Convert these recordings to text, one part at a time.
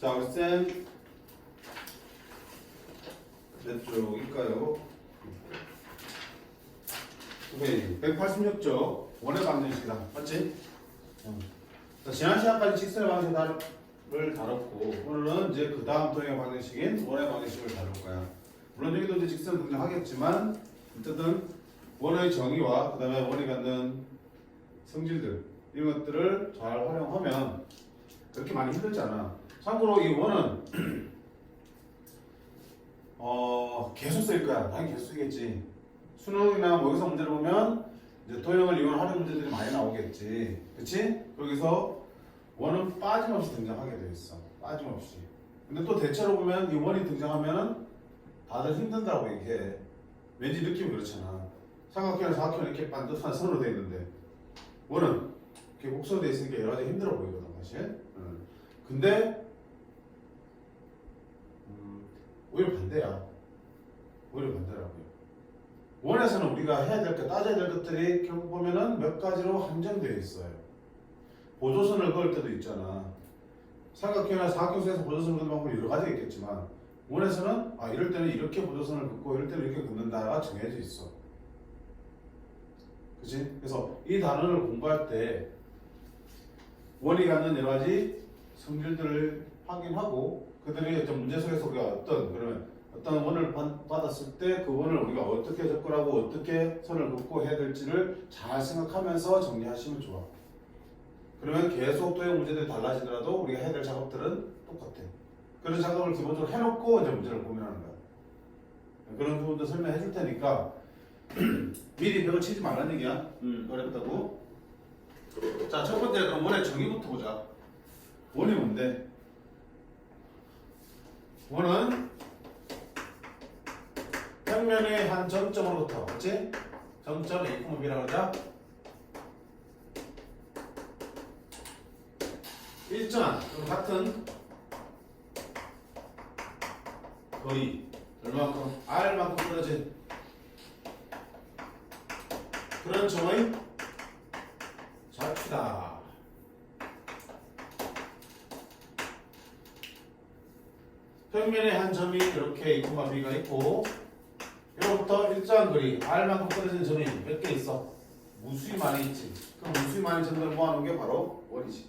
자, 우리 쌤 몇 쪽일까요? 오케이, 186쪽 원의 방정식이다. 맞지? 자, 지난 시간까지 직선의 방정식을 다뤘고 오늘은 이제 그 다음 도형의 방정식인 원의 방정식을 다룰 거야. 물론 여기도 이제 직선 등장하겠지만 어쨌든 원의 정의와 그 다음에 원이 갖는 성질들 이런 것들을 잘 활용하면 그렇게 많이 힘들지 않아. 참고로 이 원은 계속 쓸 거야. 당연히 계속 쓰겠지. 수능이나 뭐 여기서 문제를 보면 이제 도형을 이용하는 문제들이 많이 나오겠지. 그치? 여기서 원은 빠짐없이 등장하게 돼 있어. 빠짐없이. 근데 또 대체로 보면 이 원이 등장하면은 다들 힘든다고 얘기해. 왠지 느낌이 그렇잖아. 삼각형이나 사각형은 이렇게 반듯한 선으로 돼 있는데 원은 이렇게 곡선으로 돼 있으니까 여러 가지 힘들어 보이거든 사실. 근데 오히려 반대야. 오히려 반대라고요. 원에서는 우리가 해야 될 것, 따져야 될 것들이 결국 보면은 몇 가지로 한정되어 있어요. 보조선을 그을 때도 있잖아. 삼각형이나 사각형에서 보조선을 그는 방법이 여러 가지가 있겠지만 원에서는 이럴 때는 이렇게 보조선을 긋고 이럴 때는 이렇게 긋는다가 정해져 있어. 그치? 그래서 이 단원을 공부할 때 원이 갖는 여러 가지 성질들을 확인하고 그들이 어떤 문제 속에서 우리가 어떤 원을 받았을 때 그 원을 우리가 어떻게 접근하고 어떻게 선을 긋고 해야 될지를 잘 생각하면서 정리하시면 좋아. 그러면 계속 도형 문제들이 달라지더라도 우리가 해야 될 작업들은 똑같아. 그런 작업을 기본적으로 해놓고 이제 문제를 고민하는 거야. 그런 부분도 설명해 줄 테니까 미리 벽을 치지 말라는 얘기야. 어렵다고. 자, 첫 번째 그럼 원의 정의부터 보자. 원이 뭔데? 원은 평면의 한 점점으로부터, 그렇지? 점점 A, B라고 그러자. 일정한, 같은 거리, 얼마만큼? R만큼 떨어진 그런 점의 좌표다. 평면의 한 점이 이렇게 A, B가 있고 여기부터 일정한 거리 R만큼 떨어진 점이 몇 개 있어? 무수히 많이 있지. 그 무수히 많은 점들을 모아놓은 게 바로 원이지.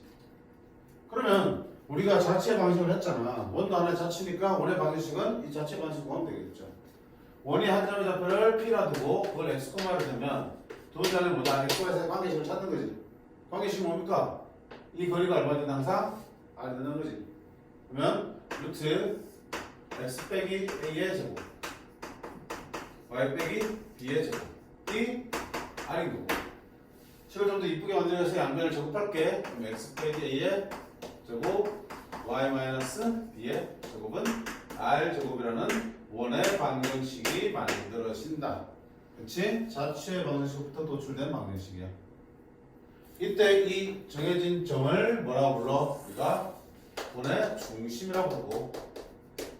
그러면 우리가 자체 방식을 했잖아. 원도 하나의 자체니까 원의 방식은 이 자체 방식 구하면 되겠죠. 원이 한 점의 좌표를 P라 두고 그걸 X, Y로 되면 두 번째 안에 뭐다? X, Y에서 관계식을 찾는 거지. 관계식이 뭡니까? 이 거리가 얼마든 항상 R 되는 거지. 그러면 루트 X 빼기 A의 제곱 Y 빼기 B의 제곱이 R인 거고. 식을 좀 더 이쁘게 만들어서 양변을 제곱할게. 그럼 X 빼기 A의 제곱 Y 마이너스 B의 제곱은 R 제곱이라는 원의 방정식이 만들어진다. 그치? 자취의 방정식부터 도출된 방정식이야. 이때 이 정해진 점을 뭐라고 불러? 우리가 원의 중심이라고 부르고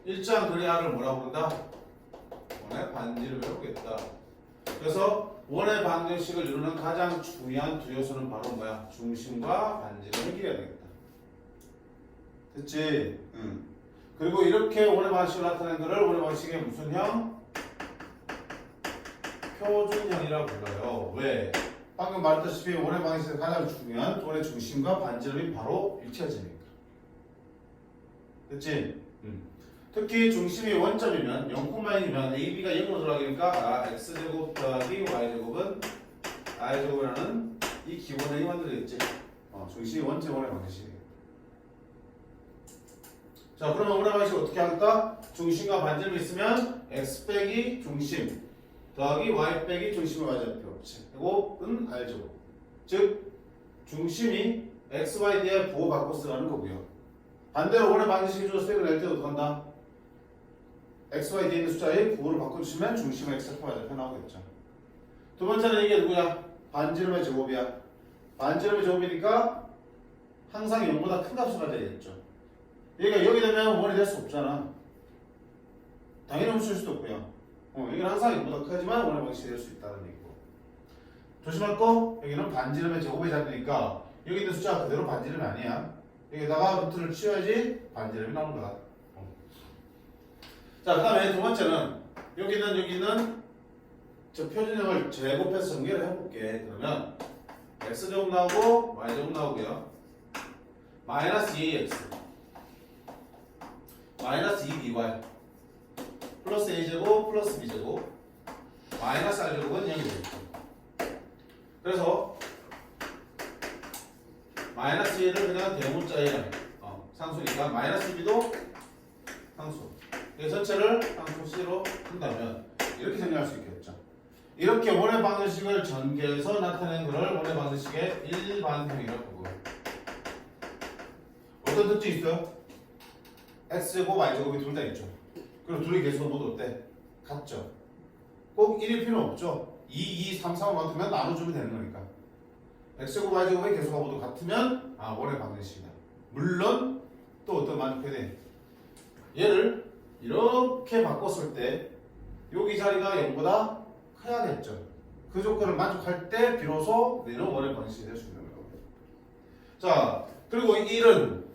일정한 거리 R을 뭐라고 부른다? 원의 반지름을 해보겠다. 그래서 원의 방정식을 이루는 가장 중요한 두 요소는 바로 뭐야? 중심과 반지름을 기해야 되겠다. 됐지? 응. 그리고 이렇게 원의 방식을 나타낸 것을 원의 방식의 무슨 형? 표준형이라고 불러요. 왜? 방금 말했다시피 원의 방식에서 가장 중요한 원의 중심과 반지름이 바로 일치해지니까. 됐지? 특히 중심이 원점이면 0,1이면 AB가 0으로 들어가니까 X제곱 더하기 Y제곱은 R제곱이라는 이 기본형이 만들어졌지. 중심이 원점 원의 방식이에요. 자, 그러면 원의 방식 어떻게 할까? 중심과 반지름이 있으면 X 빼기 중심 더하기 Y 빼기 중심의 Y좌표 제곱은 R제곱. 즉 중심이 X, Y, D의 부호 바꿔 쓰라는 거고요. 반대로 원의 방정식이 주어서 수익을 낼 때도 어떡한다? X, Y, D에 있는 숫자의 부호를 바꿔주시면 중심의 X좌표, Y좌표 나오겠죠. 두 번째는 이게 누구야? 반지름의 제곱이야. 반지름의 제곱이니까 항상 0보다 큰 값을 가져야 되겠죠. 얘가 여기 되면 원이 될 수 없잖아. 당연히 훔칠 수도 없고요. 여기는 항상 0보다 크지만 원의 방식이 될 수 있다는 얘기고. 조심할 거, 여기는 반지름의 제곱의 자리니까 여기 있는 숫자가 그대로 반지름이 아니야. 여기다가 루트를 치워야지 반지름이 나오는 거다. 자, 그 다음에 두 번째는 여기는 저 표준형을 제곱해서 정리를 해볼게. 그러면 x제곱 나오고 y제곱 나오고요. 마이너스 2ax 마이너스 2by 플러스 a제곱 플러스 b제곱 마이너스 r제곱은 0이 되겠죠. 그래서 마이너스 1을 그냥 대문자 A라 상수니까 마이너스 b도 상수. 이 전체를 상수 C로 한다면 이렇게 정리할 수 있겠죠. 이렇게 원의 방정식을 전개해서 나타낸 것을 원의 방정식의 일반형이라고 부르고요. 어떤 특징이 있어요? x제곱, y제곱이 둘 다 있죠. 그리고 둘의 개수가 모두 어때? 같죠. 꼭 1일 필요 없죠. 2, 2, 3, 3을 맡으면 나눠주면 되는 거니까. x제곱, y제곱의 개수가 모두 같으면 원의 방정식이다. 물론 또 어떤 만족해야 돼? 얘를 이렇게 바꿨을 때 여기 자리가 0보다 커야겠죠. 그 조건을 만족할 때 비로소 우리는 원의 방정식이 될 수 있는 거예요. 자, 그리고 1은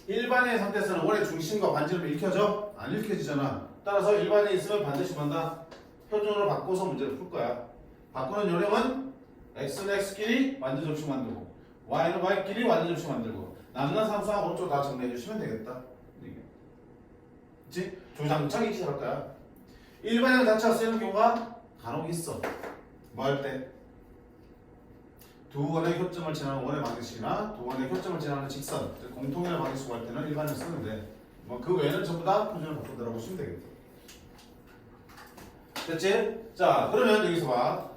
일반의 상태에서는 원의 중심과 반지름이 읽혀져? 안 읽혀지잖아. 따라서 일반에 있으면 반드시 뭔다? 표준으로 바꿔서 문제를 풀 거야. 바꾸는 요령은 x는 x끼리 완전 접시 만들고 y는 y끼리 완전 접시 만들고 남는 상수와 오른쪽 다 정리해 주시면 되겠다. 그치? 조장창이 기할 거야. 일반형 자체가 쓰이는 경우가 간혹 있어. 뭐 할 때? 두 원의 교점을 지나는 원의 방정식이나 두 원의 교점을 지나는 직선, 공통연의 방정식 할 때는 일반형을 쓰는데 뭐 그 외에는 전부 다 표준을 바꾼다고 보시면 되겠다. 됐지? 자, 그러면 여기서 봐.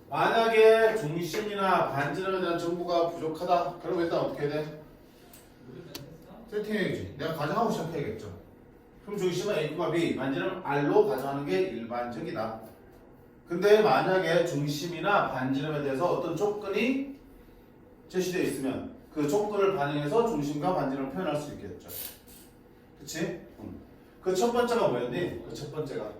만약에 중심이나 반지름에 대한 정보가 부족하다. 그럼 일단 어떻게 해야 돼? 세팅해야지. 내가 가정하고 시작해야겠죠. 그럼 중심은 A, B, 반지름 R로 가정하는 게 일반적이다. 근데 만약에 중심이나 반지름에 대해서 어떤 조건이 제시되어 있으면 그 조건을 반영해서 중심과 반지름을 표현할 수 있겠죠. 그치? 그 첫 번째가 뭐였니? 그 첫 번째가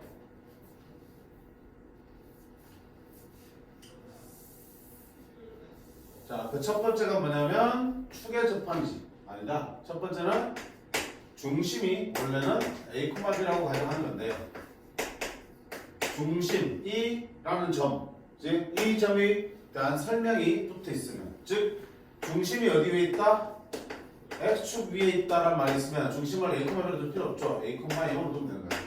자, 그 첫 번째가 뭐냐면 축의 접함이지. 아니다. 첫 번째는 중심이 원래는 A, B라고 가정하는 건데 중심이라는 점, 즉 이 점에 대한 설명이 붙어 있으면, 즉 중심이 어디 위에 있다? X축 위에 있다라는 말이 있으면 중심을 A, B로 둘 필요 없죠. A, 0으로 두면 되는 거야.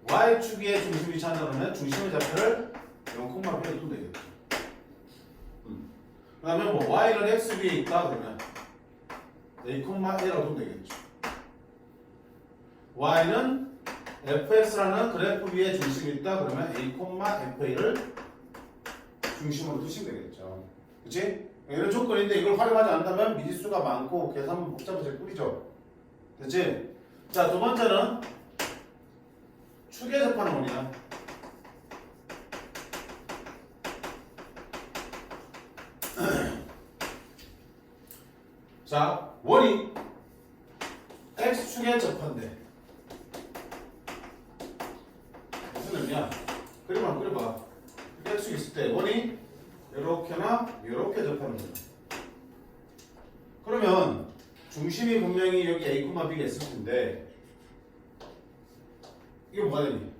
Y축 위에 중심이 위치한다 그러면 중심의 좌표를 0, B로 두면 되겠죠. 그 다음에 뭐 Y는 X 위에 있다 그러면 A, A라고 두면 되겠죠. Y는 fx라는 그래프 위에 중심이 있다 그러면 A, FA를 중심으로 두시면 되겠죠. 그치? 이런 조건인데 이걸 활용하지 않는다면 미지수가 많고 계산은 복잡해질 뿐이죠. 됐지? 자, 두 번째는 축에 접하는 원이야. 자, 원이 x축에 접한대. 무슨 의미야? 그림 한번 그려봐. x축 있을 때 원이 이렇게나 이렇게 접하는 거야. 그러면 중심이 분명히 여기 A, B가 있을 텐데 이게 뭐가 되니?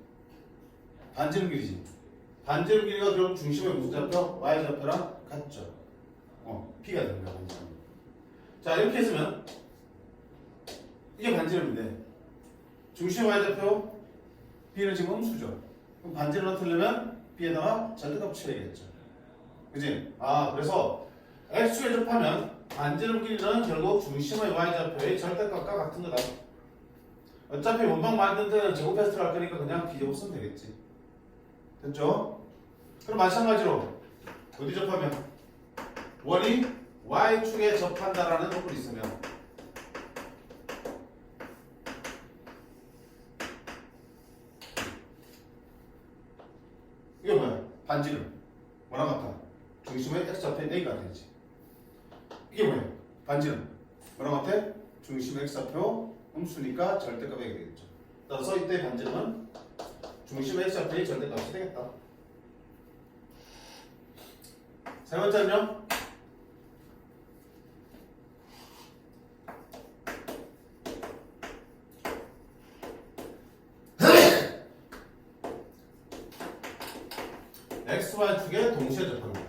반지름 길이지. 반지름 길이가 그럼 중심의 무슨 좌표? Y 좌표랑 같죠. P가 되는 거야. 반지름. 자, 이렇게 했으면 이게 반지름인데 중심 Y 좌표 B는 지금 음수죠. 그럼 반지름을 틀려면 B에다가 절대값 쳐야겠죠. 그지? 그래서 X축에 접하면 반지름 길이는 결국 중심의 Y좌표의 절대값과 같은 거다. 어차피 원방 만들 때는 제곱해서 들어갈 거니까 그냥 B제곱 쓰면 되겠지. 됐죠? 그럼 마찬가지로 어디 접하면? 원이 Y축에 접한다라는 조건이 있으면 이게 뭐야? 반지름 뭐랑 같아? 중심의 X좌표인 A가 되지. 이게 뭐야? 반지름 뭐랑 같아? 중심의 X좌표 음수니까 절대값이 되겠죠. 따라서 이때 반지름은 중심의 X좌표의 절대값이 되겠다. 세 번째는요? x, y 축에 동시에 접하는 거.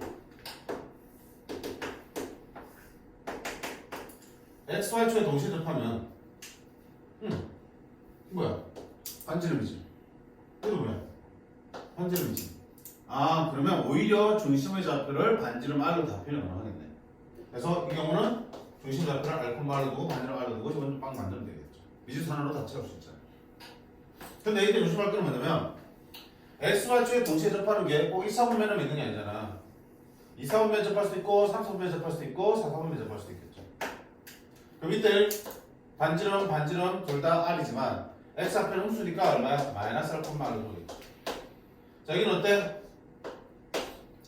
x, y 축에 동시에 접하면 뭐야? 반지름이지. 이거 뭐야? 반지름이지. 아, 그러면 오히려 중심의 좌표를 반지름 R로 다 표현을 하겠네. 그래서 이 경우는 중심 좌표를 R, R로 두고 반지름 R로 두고 이건 빵 만들면 되겠죠. 미지수 하나로 다 채울 수 있잖아요. 근데 이때 조심할 건 뭐냐면 x, y 축에 동시에 접하는 게 꼭 1사분면에 있는 게 아니잖아. 2사분면에 접할 수도 있고 3사분면에 접할 수도 있고 4사분면에 접할 수도 있겠죠. 그럼 이때 반지름 둘 다 R이지만 x 앞에는 음수니까 얼마야? 마이너스 R, R로 보겠죠. 자, 여기는 어때?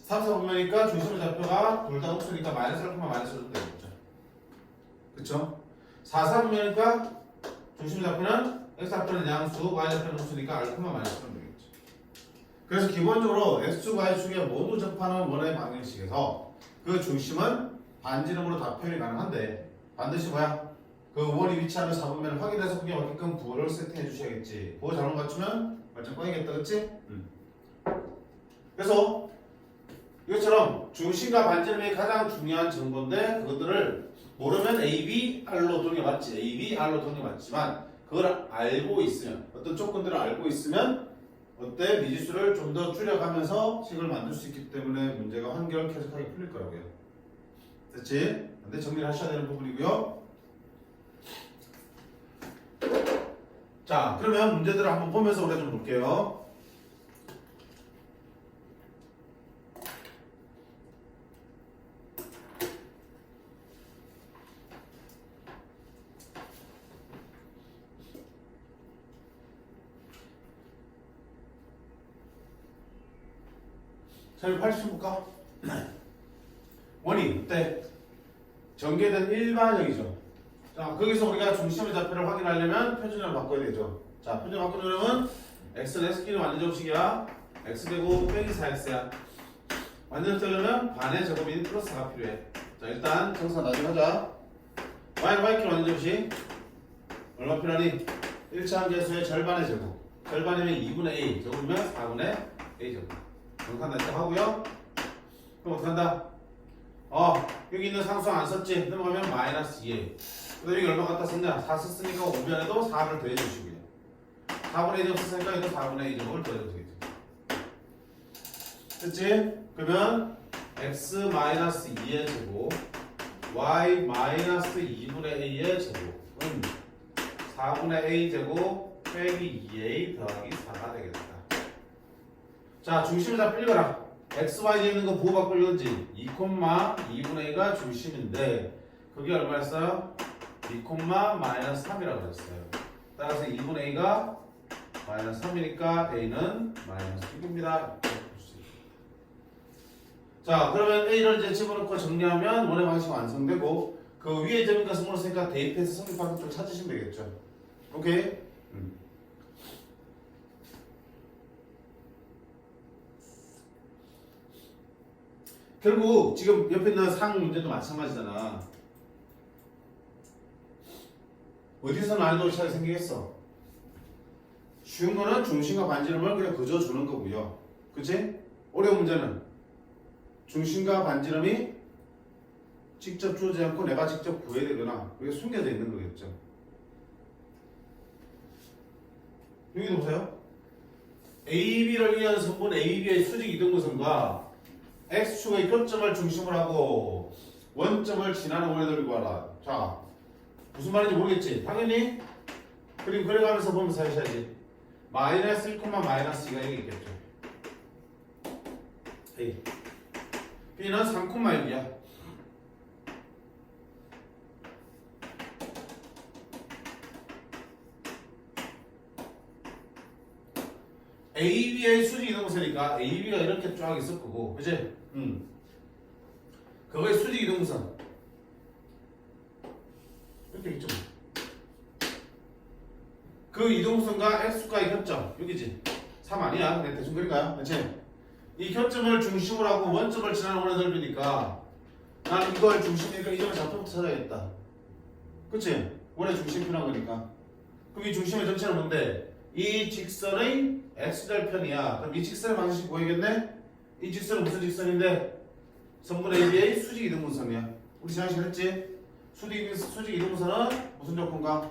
3사분면이니까 중심의 좌표가 둘 다 음수니까 마이너스 R, 마이너스로 되겠죠. 그쵸? 4사분면이니까 중심의 좌표는 x 앞에는 양수, y 앞에는 음수니까 R, 마이너스로 되겠죠. 그래서 기본적으로 x축, y축에 모두 접하는 원의 방정식에서 그 중심은 반지름으로 다 표현이 가능한데 반드시 뭐야? 그 원이 위치하는 4분면을 확인해서 그게 맞게끔 부호를 세팅해 주셔야겠지. 부호 잘못 맞추면 완전 꽝이겠다, 그치? 그래서 이것처럼 중심과 반지름이 가장 중요한 정보인데 그것들을 모르면 AB, R로 도는 게 맞지. AB, R로 도는 게 맞지만 그걸 알고 있으면 어떤 조건들을 알고 있으면 어때? 미지수를 좀 더 줄여가면서 식을 만들 수 있기 때문에 문제가 한결 쾌적하게 풀릴 거라고요. 됐지? 근데 정리를 하셔야 되는 부분이고요. 자, 그러면 문제들을 한번 보면서 우리가 좀 볼게요. 자, 80 볼까? 원이 어때? 전개된 일반형이죠. 자, 거기서 우리가 중심의 좌표를 확인하려면 표준을 바꿔야 되죠. 자, 표준 바꾸려면 x는 x끼리 완전 접식이야. x제곱 빼기 4x야. 완전 접되려면 반의 제곱인 플러스 4가 필요해. 자, 일단 정사 나중에 하자. y는 y끼리 완전 접식. 얼마 필요하니? 1차 함계수의 절반의 제곱. 절반이면 2분의 a, 제곱이면 4분의 a 제곱. 정사 나중에 하고요. 그럼 어떡한다? 여기 있는 상수 안 썼지? 넘어가면 마이너스 2a. 그 다음에 여기 얼마 갖다 썼냐? 4 썼으니까 오변에도 4를 더해주시고요. 4분의 1이 없었으니까 이거 4분의 1을 더해줘도 되겠죠. 됐지? 그러면 x-2의 제곱 y-2분의 a의 제곱은 4분의 a 제곱 빼기 2a 더하기 4가 되겠다. 자, 중심을 다 빌거라. x, y에 있는 거 부호 바꿀 건지 2,2분의 a가 중심인데 그게 얼마였어요? 2,-3이라고 했어요. 따라서 2분의 a가 마이너스 3이니까 a는 마이너스 6입니다. 자, 그러면 a를 이제 집어넣고 정리하면 원의 방식이 완성되고 그 위에 점인 것을 물었으니까 대입해서 성립 방식을 찾으시면 되겠죠. 오케이? 결국 지금 옆에 있는 상 문제도 마찬가지잖아. 어디서 난이도 차이 생기겠어? 쉬운 거는 중심과 반지름을 그냥 그저 주는 거고요. 그치? 어려운 문제는 중심과 반지름이 직접 주어지지 않고 내가 직접 구해야 되거나 그게 숨겨져 있는 거겠죠. 여기도 보세요. AB를 이해하는 선분 AB의 수직 이등분선과 X축의 교점을 중심으로 하고 원점을 지나는 원에 구하라. 자, 무슨 말인지 모르겠지? 당연히 그림 그려가면서 보면서 하셔야지. 마이너스 1, 마이너스 2가 여기 있겠죠. A. B는 3,1이야. AB의 수직 이등분선이니까 AB가 이렇게 쫙 있을 거고, 그치? 그거의 수직 이등분선 이렇게 있죠. 그 이등분선과 X축과의 교점 여기지. 3 아니야? 그냥 대충 그릴까요? 그치? 이 교점을 중심으로 하고 원점을 지나는 원의 넓이니까 나는 이걸 중심이니까 이 점의 좌표부터 찾아야겠다. 그치? 원의 중심 필요한 거니까. 그럼 이 중심의 전체는 뭔데? 이 직선의 x절편이야. 그럼 이 직선의 방정식 보이겠네? 이 직선은 무슨 직선인데? 선분 AB의 수직 이등분선이야. 우리 지난 시간 했지? 수직 이등분선은 무슨 조건가?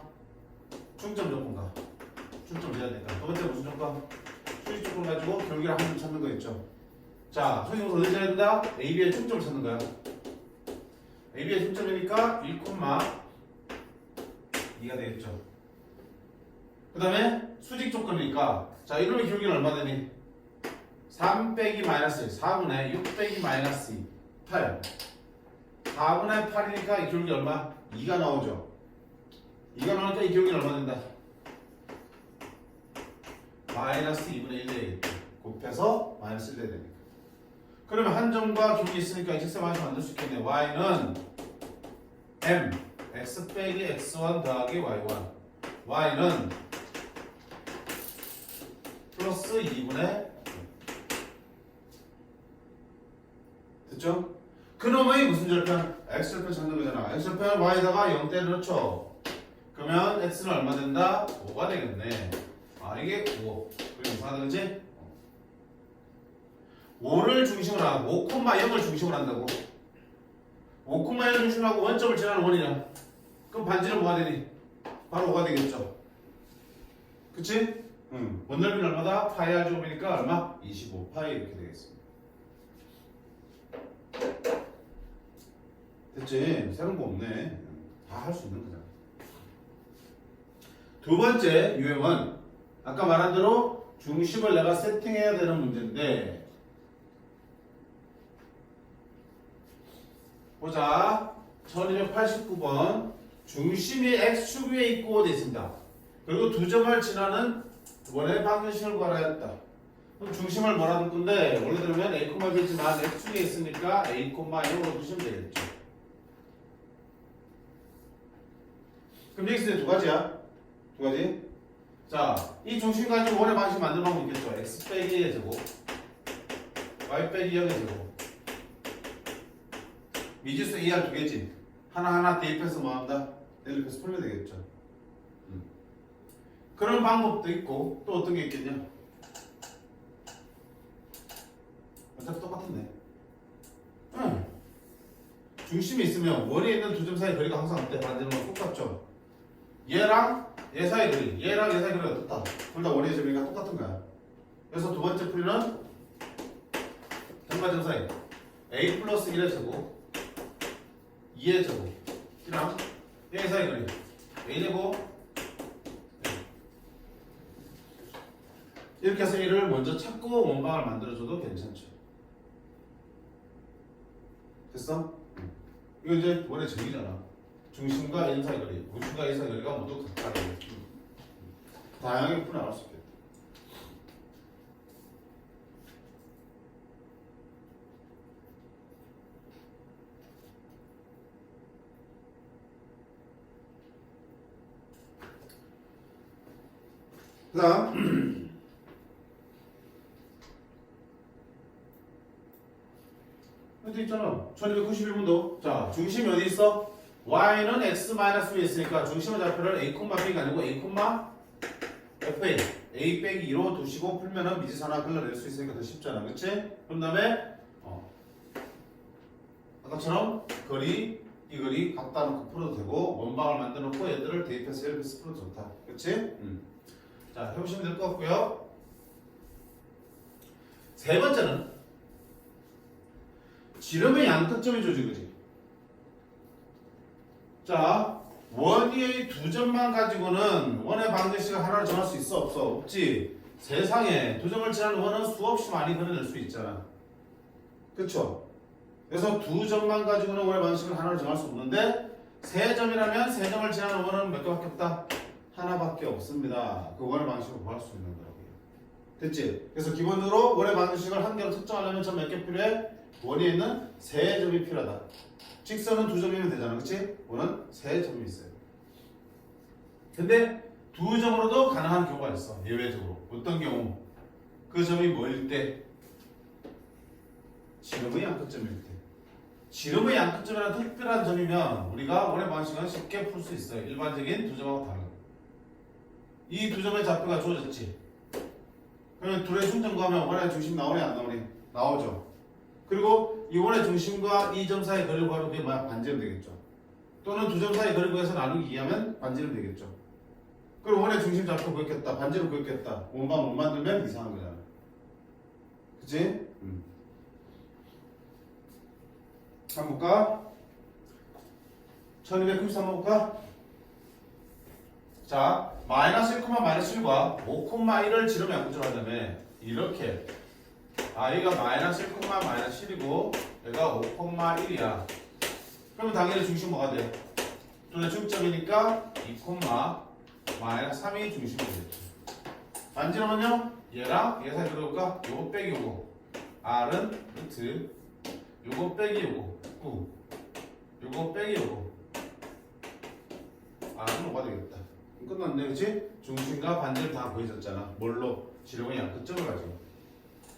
중점 조건가? 중점 돼야 되니까. 두 번째 무슨 조건? 수직 조건 가지고 경계를 한 점 찾는 거 있죠. 자, 수직 이등분선 어디 찾아야 된다? AB의 중점을 찾는 거야. AB의 중점이니까 1,2가 되겠죠. 그 다음에 수직 조건이니까 자 이놈의 기울기는 얼마 되니? 3 빼기 마이너스 1 4분의 6 빼기 마이너스 2 8 4분의 8이니까 이 기울기 얼마? 2가 나오죠. 2가 나오니까 이 기울기는 얼마 된다? 마이너스 2분의 1 되겠죠. 곱해서 마이너스 1 되니까. 그러면 한 점과 기울기 있으니까 x의 마이너스 만들 수 있겠네. y는 m x 빼기 x1 더하기 y1 y는 플러스 2분의 됐죠? 그놈의 무슨 절편? x절편 찾는 거잖아. x절편 y에다가 0대를 넣죠. 그러면 x는 얼마 된다? 5가 되겠네. 아 이게 5. 그리고 이상하다 그지? 5를 중심으로 하고 5,0을 중심으로 한다고. 5,0을 중심으로 하고 원점을 지나는 원이냐? 그럼 반지는 뭐가 되니? 바로 5가 되겠죠. 그치? 원넓이는 얼마다? 파이 r 제곱이니까 얼마? 25 파이 이렇게 되겠습니다. 됐지? 새로운 거 없네. 다 할 수 있는 거잖아. 두 번째 유형은 아까 말한 대로 중심을 내가 세팅해야 되는 문제인데 보자. 1289번 중심이 x축 위에 있고 돼 있습니다. 그리고 두 점을 지나는 원의 방정식을 구하라 했다. 그럼 중심을 뭐라 할 건데 원래대로면 a, b지만 x축에 있으니까 a, 0으로 두시면 되겠죠. 그럼 x는 두 가지야. 두 가지. 자, 이 중심 가지고 원의 방식 만드는 방법 있겠죠. x 빼기 2의 제곱, y 빼기 0의 제곱. 미지수 AR 두 개지. 하나하나 대입해서 뭐한다? 대입해서 풀면 되겠죠. 그런 방법도 있고 또 어떤 게 있겠냐? 어차피 똑같은데. 중심이 있으면 원에 있는 두 점 사이 거리가 항상 어때? 반대로 똑같죠. 얘랑 얘 사이 거리, 얘랑 얘 사이 거리가 어떻다? 둘 다 원의 점이니까 똑같은 거야. 그래서 두 번째 풀이는 점과 점 사이 a 플러스 1의 제곱 2의 제곱 이랑 얘 사이 거리 a 제곱 이렇게 해서 얘를 먼저 찾고 원방을 만들어줘도 괜찮죠. 됐어? 이거 이제 원의 정의잖아. 중심과 n 사이 거리, 우주과 n 사이 거리가 모두 같다. 다양하게 풀어나갈 수 있겠다. 그 다음 여기 있잖아. 1291번도 자 중심이 어디 있어? y는 x-위에 있으니까 중심의 좌표를 a, b가 아니고 a, fa a 빼기 2로 두시고 풀면은 미지선화 걸러낼 수 있으니까 더 쉽잖아. 그치? 그런 다음에 아까처럼 거리 이 거리 갖다 놓고 풀어도 되고 원방을 만들어 놓고 얘들을 대입해서 이렇게 풀어도 좋다. 그치? 자 해보시면 될 것 같고요. 세 번째는 지름의 양끝점이 조직이지. 자, 원 위의 두 점만 가지고는 원의 방정식을 하나를 정할 수 있어? 없어? 없지. 세상에 두 점을 지나는 원은 수없이 많이 그려낼 수 있잖아. 그쵸? 그래서 두 점만 가지고는 원의 방정식을 하나를 정할 수 없는데 세 점이라면 세 점을 지나는 원은 몇 개밖에 없다? 하나밖에 없습니다. 그 원의 방정식을 구할 수 있는 거라고요. 됐지? 그래서 기본적으로 원의 방정식을 한 개로 특정하려면 점 몇 개 필요해? 원에 있는 세 점이 필요하다. 직선은 두 점이면 되잖아. 그치? 원은 세 점이 있어요. 근데 두 점으로도 가능한 경우가 있어. 예외적으로. 어떤 경우? 그 점이 뭐일 때? 지름의 양끝점일 때. 지름의 양끝점이라는 특별한 점이면 우리가 원의 방식은 쉽게 풀 수 있어요. 일반적인 두 점하고 다르게. 이 두 점의 좌표가 주어졌지. 그러면 둘의 중점 구하면 원의 중심 나오니 안 나오니? 나오죠. 그리고 이 원의 중심과 이 점 사이의 거리를 구하는 게 뭐야? 반지름 되겠죠. 또는 두 점 사이의 거리를 구해서 나누기 2하면 반지름 되겠죠. 그리고 원의 중심 잡고 구했겠다. 반지름 구했겠다. 원반 못 만들면 이상한 거잖아. 그치? 한번 볼까? 1293 볼까? 자, 마이너스 1, 마이너스 1과 5,1을 지름 양분으로 하자면 이렇게 이가 마이너스 1, 마이너스 1이고 얘가 5,1이야. 그러면 당연히 중심 뭐가 돼? 둘의 중점이니까 2, 마이너스 3이 중심이 되겠죠. 반지름은요? 얘랑 얘 사이 그려볼까? 요거 빼기 요거 R은 루트 요거 빼기 요거 9 요거 빼기 요거 R은 5가 되겠다. 끝났네, 그치? 중심과 반지름 다 구해졌잖아. 뭘로? 지름의 양끝점을 가지고.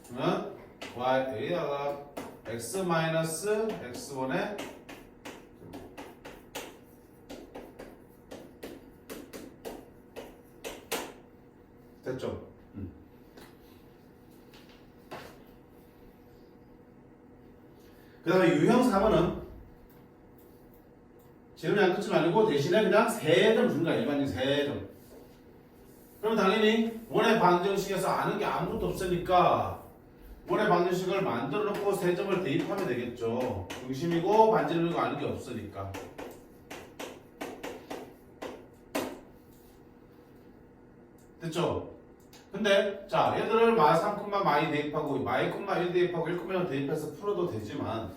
그러면 여기다가 x 마이너스 x1에 됐죠? 그 다음에 유형 4번은 지름 양끝점 아니고 대신에 그냥 세점 주는 거야. 일반적인 세점. 그럼 당연히 원의 방정식에서 아는 게 아무것도 없으니까 원의 방정식을 만들어 놓고 세 점을 대입하면 되겠죠. 중심이고 반지름이고 아는 게 없으니까. 됐죠? 근데 자 얘들을 마3, 마이 대입하고 마이,1 대입하고 1,1 대입해서 풀어도 되지만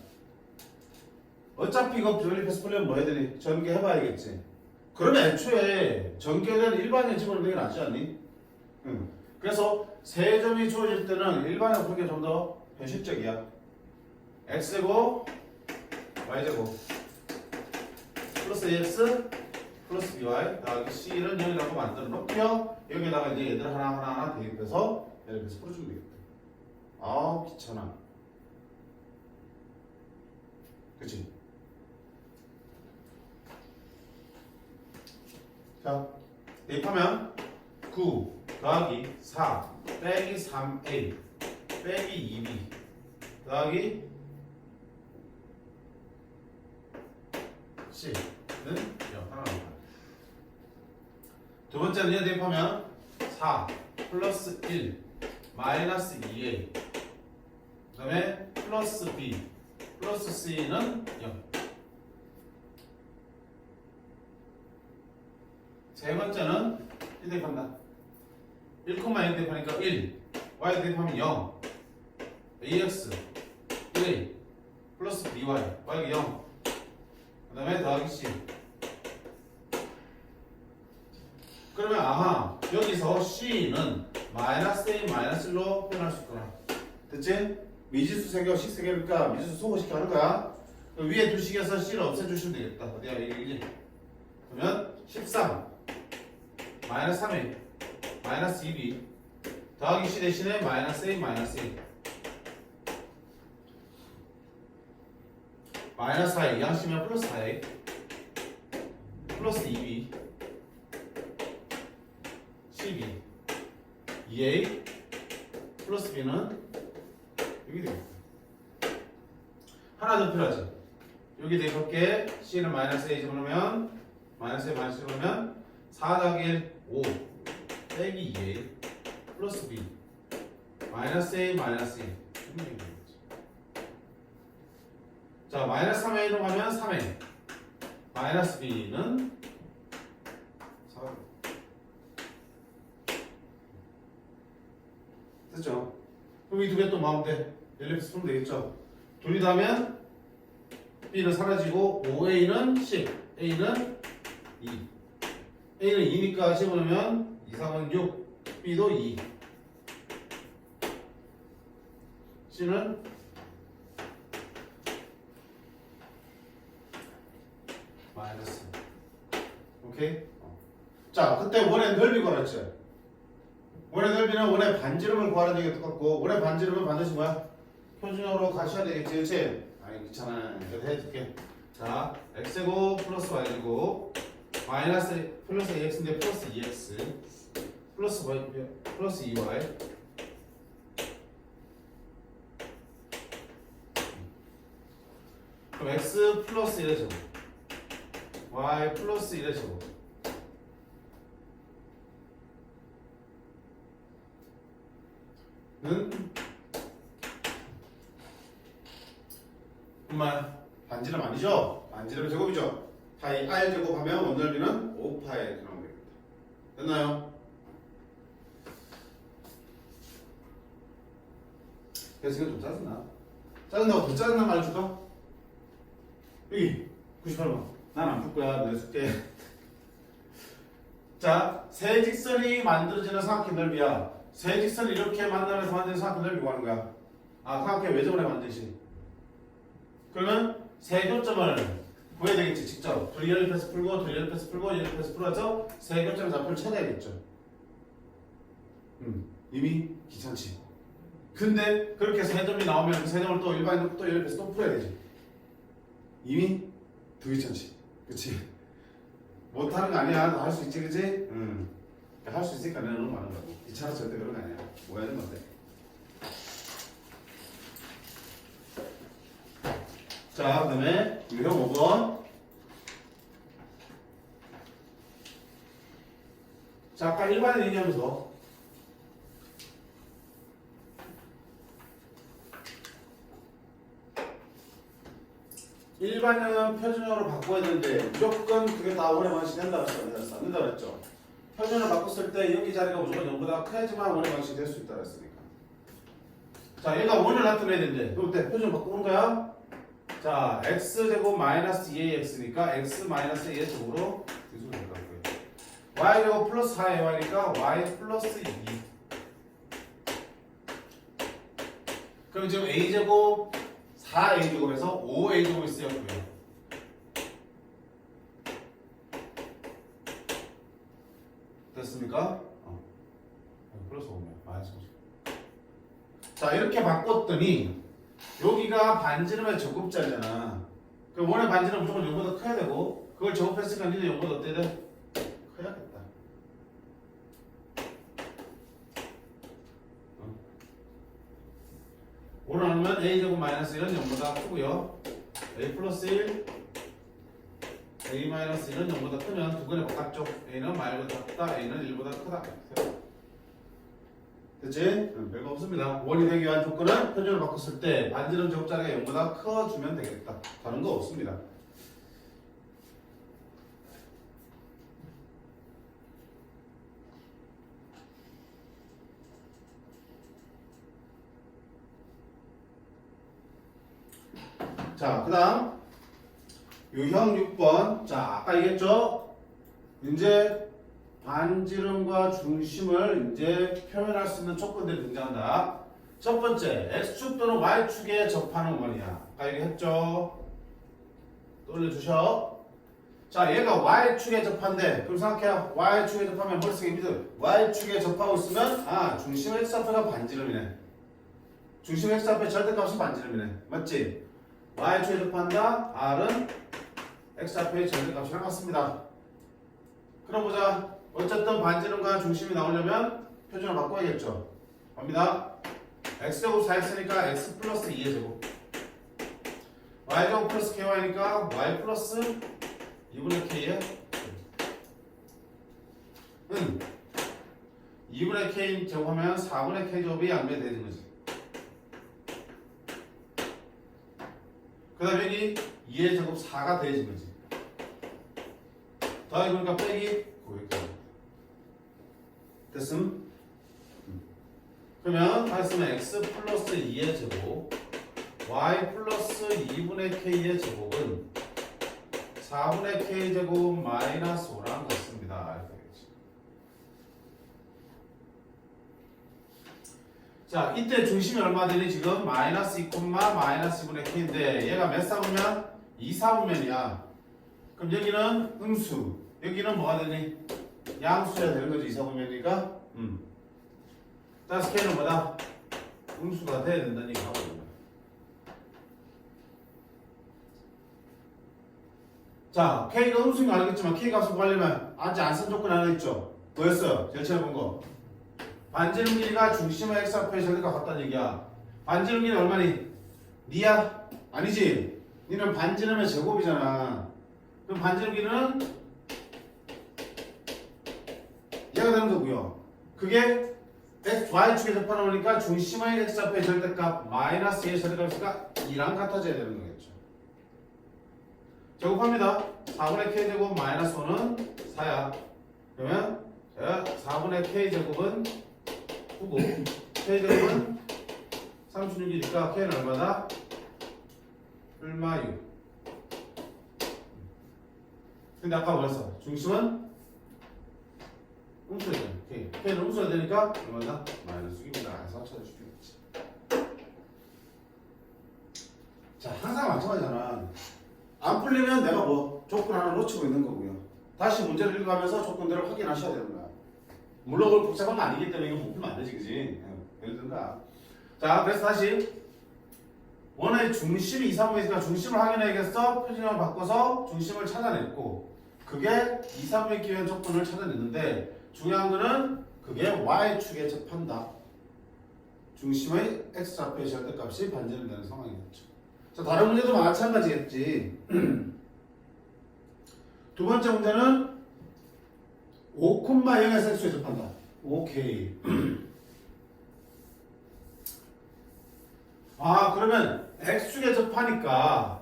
어차피 이거 조립해서 풀려면 뭐 해야 되니? 전개해봐야겠지. 그러면 애초에 전개된 일반에 집어넣는 게 낫지 않니? 그래서 세 점이 주어질 때는 일반에 푸는 게 좀 더 현실적이야. x제곱, y제곱 플러스 ax 플러스 by 더하기 c는 0이라고 만들어 놓고요. 여기에다가 이제 얘들 하나 대입해서 이렇게 해서 풀어주면 되겠다. 아우 귀찮아. 그치? 자 대입하면 9 더하기 4 빼기 3a 빼기 2b 더하기 c는 0 하나 나옵니다. 두 번째는 얘 대입하면 4 플러스 1 마이너스 2a 그 다음에 플러스 b 플러스 c는 0. 세 번째는 이 대입한다. 1, 1 대입하니까 1 y 대입하면 0 ax 1a 플러스 by y가 0 그 다음에 더하기 c. 그러면 여기서 c는 마이너스 a 마이너스 1로 표현할 수 있구나. 됐지? 미지수 3개, 식 3개니까 미지수 소거시켜 하는 거야. 위에 두 식에서 c를 없애주시면 되겠다. 어디야 이게 그러면 13 마이너스 3a 마이너스 2b 더하기 c 대신에 마이너스 a 마이너스 1 마이너스 4a 양식이면 플러스 4a 플러스 2b 12 2a 플러스 b는 여기 되겠다. 하나 더 필요하지. 여기 대입할게. c는 마이너스 a 집어넣으면 마이너스 a 마이너스 집어넣으면 4 더하기 1 5 빼기 2a 플러스 b 마이너스 a 마이너스 1 자 마이너스 3a로 가면 3a 마이너스 b는 4 됐죠? 그럼 이 두 개 또 마음 돼. 엘리프스 풀면 되겠죠? 둘이 다면 b는 사라지고 5a는 10 a는 2 a는 2니까 집어넣으면 2, 3은 6 b도 2 c는 마이너스. 오케이? 자 그때 원의 넓이 구하랬지. 원의 넓이는 원의 반지름을 구하는 얘기가 똑같고 원의 반지름은 반드시 뭐야? 표준형으로 가셔야 되겠지, 그치? 아니 귀찮아. 이거 해줄게. 자 x제곱 플러스 y제곱 마이너스 플러스 ax인데 플러스 2x 플러스 y 플러스 2y 그럼 x 플러스 1의 제곱 y 플러스 1의 제곱 는 정말 반지름 아니죠? 반지름 제곱이죠? 파이 r 제곱하면 원넓이는 5파이 이렇게 나오면 되겠다. 됐나요? 그래서 이거 좀 짜증나. 짜증나고 더 짜증난 거 알려줄까? 여기 98번. 난 안 풀 거야. 내가 쓸게. 자, 세 직선이 만들어지는 삼각형 넓이야. 세 직선을 이렇게 만나면서 만드는 삼각형 넓이 구하는 거야. 아, 삼각형 왜 저번에 만들지? 그러면 세 교점을 구해야 되겠지, 직접. 두리얼패스 풀고, 두리얼패스 풀고, 두리얼패스 풀어서 세 교점의 좌표를 찾아야겠죠. 이미 귀찮지. 근데 그렇게 해서 세 점이 나오면 그 세 점을 또 일반인으로 또 두리얼패스 또 풀어야 되지. 이미 더 귀찮지. 그치? 못하는 거 아니야. 할 수 있지, 그치? 할 수 있으니까 내가 너무 많은 거고. 귀찮아서 절대 그런 거 아니야. 뭐 해야 되는 건데. 자, 그 다음에 유형 5번. 자, 아까 일반인 얘기하면서 일반인은 표준형으로 바꿔야 되는데 무조건 그게 다 5분의 방식이 된다 그랬어. 안 된다 그랬죠. 표준형을 바꿨을 때 여기 자리가 무조건 0보다 커야지만 5분의 방식이 될 수 있다 그랬으니까. 자, 얘가 5를 나타내야 되는데 그럼 때 표준형 바꾸는 거야. 자, x제곱 마이너스 2ax니까 x 마이너스 2의 제곱으로 이수로 될 거고요. y제곱 플러스 4ay니까 y 플러스 2. 그럼 지금 a제곱 4a제곱에서 5a제곱이 쓰였고요. 됐습니까? 플러스 5면 마이너스 5. 자, 이렇게 바꿨더니 여기가 반지름의 제곱자리잖아. 그럼 원의 반지름 무조건 0보다 커야 되고 그걸 제곱했으니까 니네 0보다 어때야 돼? 커야겠다. 오늘 나누면 a제곱 마이너스 1은 0보다 크고요. a 플러스 1 a 마이너스 1은 0보다 크면 두 근의 바깥쪽 a는 말보다 크다 a는 1보다 크다. 됐지? 별거 없습니다. 원이 되기 위한 조건은 표준을 바꿨을 때 반지름 제곱자리가 0보다 커주면 되겠다. 다른 거 없습니다. 자, 그 다음 유형 6번. 자, 아까 얘기했죠? 이제 반지름과 중심을 이제 표현할 수 있는 조건들이 등장한다. 첫 번째, x축 또는 y축에 접하는 원이야. 아까 얘기했죠? 또 올려주셔. 자, 얘가 y축에 접한대. 그럼 생각해요. y축에 접하면 머릿속에 미들 y축에 접하고 있으면 중심 x좌표가 반지름이네. 중심 x좌표의 절대값이 반지름이네. 맞지? y축에 접한다. r은 x좌표의 절대값이랑 같습니다. 그럼 보자. 어쨌든 반지름과 중심이 나오려면 표준을 바꿔야겠죠. 갑니다. x제곱 4x니까 x 플러스 2의 제곱, y제곱 플러스 ky니까 y 플러스 2분의 k의 2분의 k 제곱하면 4분의 k 제곱이 양변이 되는 거지. 그 다음에 여기 2의 제곱 4가 되어진 거지. 더하기 그러니까 빼기 900. 됐음? 그러면 다시 쓰면 x 플러스 2의 제곱 y 플러스 2분의 k의 제곱은 4분의 k 제곱 마이너스 5라는 것입니다. 이렇게 되겠지. 자, 이때 중심이 얼마 되니 지금 마이너스 2, 마이너스 2분의 k인데 얘가 몇 사분면? 2, 4분면이야. 그럼 여기는 음수, 여기는 뭐가 되니? 양수야 되는 거지. 2, 4분면이니까. 따라서 k는 뭐다? 음수가 돼야 된다는 얘기 하거든요. 자, k가 음수인 거 알겠지만 k 값을 구하려면 아직 안 쓴 조건 하나 있죠. 뭐였어요? 제일 처음에 본 거. 반지름 길이가 중심의 x좌표의 절대값 같다는 얘기야. 반지름 길이 얼마니? 니야? 아니지? 니는 반지름의 제곱이잖아. 그럼 반지름기는 얘가 되는 거고요. 그게 x, y축에 접하놓으니까 중심의 x좌표의 절대값 마이너스 2의 절대값이가 2랑 같아져야 되는 거겠죠. 제곱합니다. 4분의 k제곱 마이너스 5는 4야. 그러면 4분의 k제곱은 9고 k제곱은 36이니까 k는 얼마다? 얼마 6. 근데 아까 뭐랬어? 중심은 음수야 돼. k는 음수야 되니까 얼마다? 마이너스 6입니다. 그래서 찾아주시면 되겠지. 자, 항상 마찬가지잖아. 안 풀리면 내가 뭐 조건 하나 놓치고 있는 거고요. 다시 문제를 읽어가면서 조건들을 확인하셔야 되는 거야. 물론 그걸 복잡한 거 아니기 때문에 이거 못 풀면 안 되지, 그지? 예를 들든가. 자, 그래서 다시 원의 중심이 2, 3, 5니까 중심을 확인해야겠어. 표준형을 바꿔서 중심을 찾아냈고 그게 2, 3의 기회 조건을 찾아냈는데 중요한 거는 그게 y축에 접한다. 중심의 x좌표의 절대값이 반지름되는 상황이겠죠. 자, 다른 문제도 마찬가지겠지. 두 번째 문제는 5,0에서 x에 접한다. 오케이. 아, 그러면 x축에 접하니까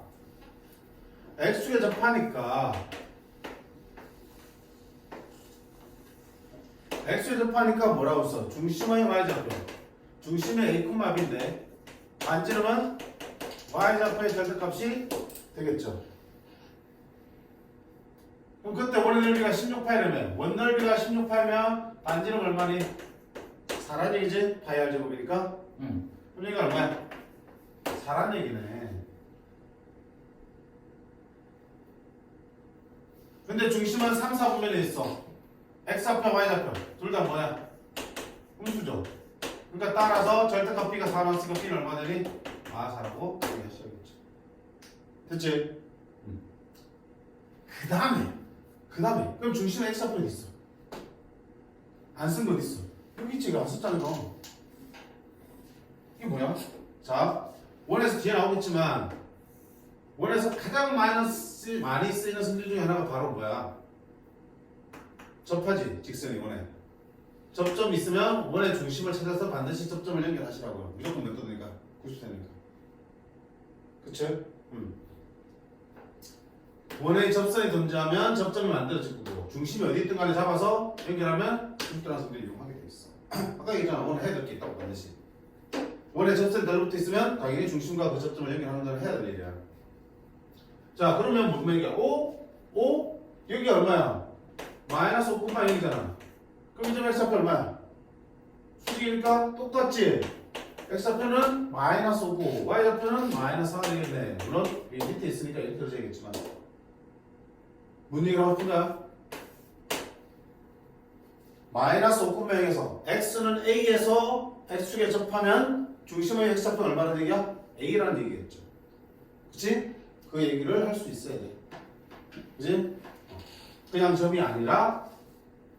뭐라고 써? 중심의 y좌표. 중심의 a, b인데 반지름은 y좌표의 절대값이 되겠죠. 그럼 그때 원의 넓이가 16파이라면 원넓이가 16파이면 반지름 얼마니? 4란 얘기지? 파이 r 제곱이니까. 그럼 이거 얼마야? 4란 얘기네. 근데 중심은 3, 4분면에 있어. x좌표, y좌표 둘 다 뭐야? 음수죠. 그러니까 따라서 절대값 b가 4 나왔으니까 b는 얼마 되니? 4라고 얘기하셔야겠죠. 됐지? 그 다음에 그럼 중심에 x좌표는 있어. 안 쓴 건 있어. 여기 있지. 이거 안 썼잖아. 이게 뭐야? 자, 원에서 뒤에 나오겠지만 원에서 가장 많이 쓰이는 성질 중에 하나가 바로 뭐야? 접하지. 직선이 원에 접점이 있으면 원의 중심을 찾아서 반드시 접점을 연결하시라고요. 무조건 냅두니까 90도니까. 그치? 원의 접선이 존재하면 접점이 만들어질 거고 중심이 어디 있든 간에 잡아서 연결하면 90도라는 성질을 이용하게 돼 있어. 아까 얘기했잖아. 원에 해야 될 게 있다고 반드시. 원의 접선이 달려붙어 있으면 당연히 중심과 그 접점을 연결하는 걸 해야 될 일이야. 자, 그러면 무슨 얘기야? 5? 여기 얼마야? 마이너스 5,0이잖아. 그럼 이제 x좌표 얼마야? 수직이니까 똑같지? x좌표는 마이너스 5고 y좌표는 마이너스 4가 되겠네. 물론 여기 밑에 있으니까 이렇게 그려져야겠지만 뭔 얘기를 하고 있는 거야? 마이너스 5,0에서 x는 a에서 x축에 접하면 중심의 x좌표는 얼마나 얘기야? a라는 얘기겠죠. 그치? 그 얘기를 할 수 있어야 돼. 그치? 그냥 점이 아니라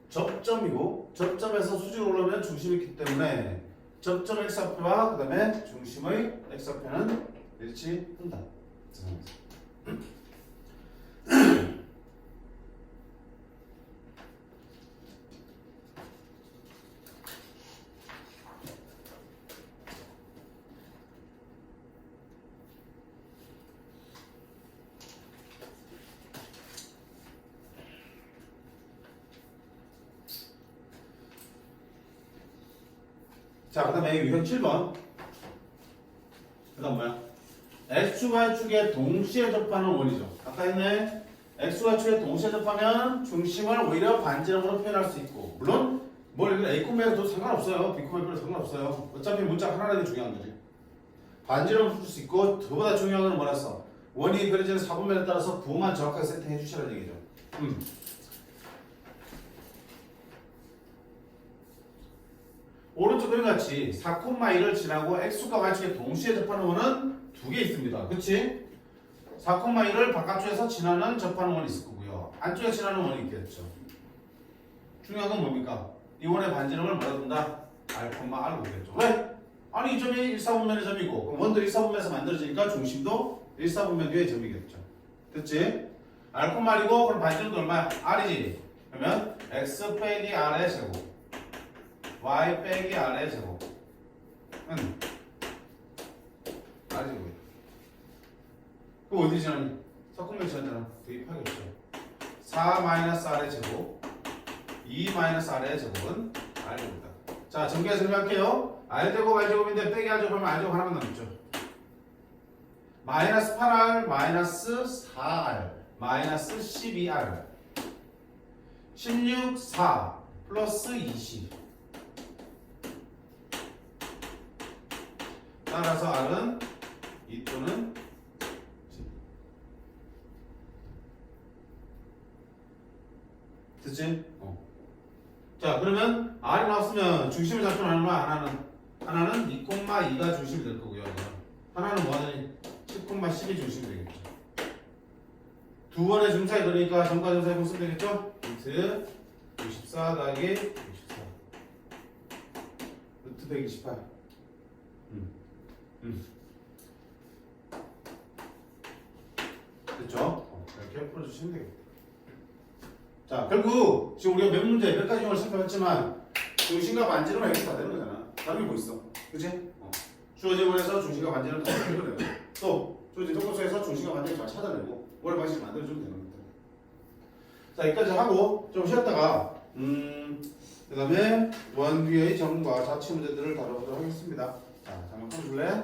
접점이고 접점에서 수직으로 오르면 중심이 있기 때문에 접점 x좌표와 그 다음에 중심의 x좌표는 일치한다. 자, 그 다음에 유형 7번. 그 다음 뭐야? x축, y축에 동시에 접하는 원이죠. 아까 했네. x축, y축에 동시에 접하면 중심을 오히려 반지름으로 표현할 수 있고 물론 뭘 읽으면 a,b도 상관없어요. b,b도 상관없어요. 어차피 문자 하나라도 중요한 거지. 반지름을 풀 수 있고 그보다 중요한 건 뭐랬어? 원이 그려지는 사분면에 따라서 부호만 정확하게 세팅해 주시라는 얘기죠. 오른쪽 그림같이 4,1을 지나고 x축과 y축에 동시에 접하는 원은 두 개 있습니다. 그치? 4,1을 바깥쪽에서 지나는 접하는 원이 있을 거고요. 안쪽에 지나는 원이 있겠죠. 중요한 건 뭡니까? 이 원의 반지름을 뭐라 둔다? R,R로 보겠죠. 왜? 아니 이 점이 1, 4분면의 점이고 그럼 원도 1, 4분면에서 만들어지니까 중심도 1사분면 뒤에 점이겠죠. 됐지? R 콤말이고 그럼 반지름도 얼마야? R이지. 그러면 X 빼기 R의 제곱 Y 빼기 R의 제곱은 R제곱이야. 그럼 어디 지나니? 섞으면 지나잖아. 대입하겠죠. 4 마이너스 R의 제곱 2 마이너스 R의 제곱은 R제곱이다. 자, 전개 정리할게요. R제곱 R제곱인데 빼기 R제곱 하면 R제곱 하나만 남죠. 마이너스 8R 마이너스 4R 마이너스 12R 16, 4 플러스 20 따라서 R은 2 또는 10 됐지? 자, 그러면 R이 나왔으면 중심을 잡으면 하나는 2,2가 중심이 될 거고요. 하나는 뭐하니? 10,12이 중심이 되겠죠. 두 번의 중사에 그러니까 점과 점사의 공式되겠죠? 루트 64 더하기 64 루트 128 됐죠? 이렇게 풀어주시면 되겠다. 자, 결국 지금 우리가 몇 문제 몇 가지 용어를 살펴봤지만 중심과 반지름은 이렇게 다 되는 거잖아. 다른 게 뭐 있어? 그치? 주어진 문에서 중심과 반지름 다 되는 거야. 또 주어진 조건수에서 중심과 반지름 잘 찾아내고 원래 방식 만들어주면 되는 겁니다. 자, 여기까지 하고 좀 쉬었다가 그 다음에 원위의 점과 자치 문제들을 다뤄보도록 하겠습니다. 자, 잠깐 풀어줄래?